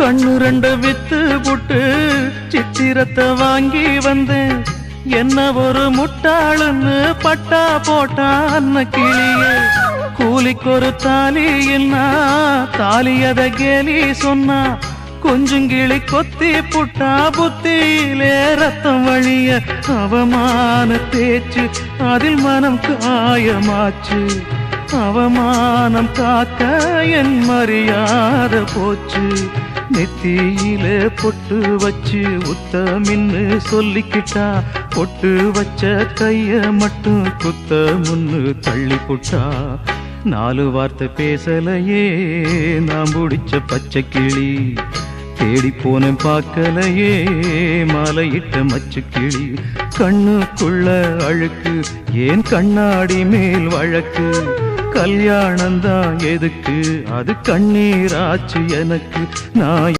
கண்ணு ரெண்டு வித்து புட்டு சித்திரத்தை வாங்கி வந்தேன். என்ன ஒரு முட்டாளுன்னு பட்டா போட்டா அன்ன கிளிய. கூலிக்கு ஒரு தாலி என்ன தாலியத கேலி சொன்னா. கொஞ்சம் கிளி கொத்தி புட்டா புத்தியிலே ரத்தம் வழிய. அவமான பேச்சு அதில் மனம் காயமாச்சு. அவமானம் காக்க என் மரியாதை போச்சு. நெத்தியில பொட்டு வச்சு உத்தமின்னு சொல்லிக்கிட்டா. பொட்டு வச்ச கைய மட்டும் குத்த முன்னு தள்ளி புட்டா. 4 வார்த்தை பேசலையே நாம் பிடிச்ச பச்சை கிளி. தேடி போன பார்க்கலையே மாலையிட்ட மச்சு கிளி. கண்ணுக்குள்ள அழுக்கு ஏன் கண்ணாடி மேல் வழக்கு. கல்யாணந்தான் எதுக்கு அது கண்ணீராச்சு எனக்கு. நான்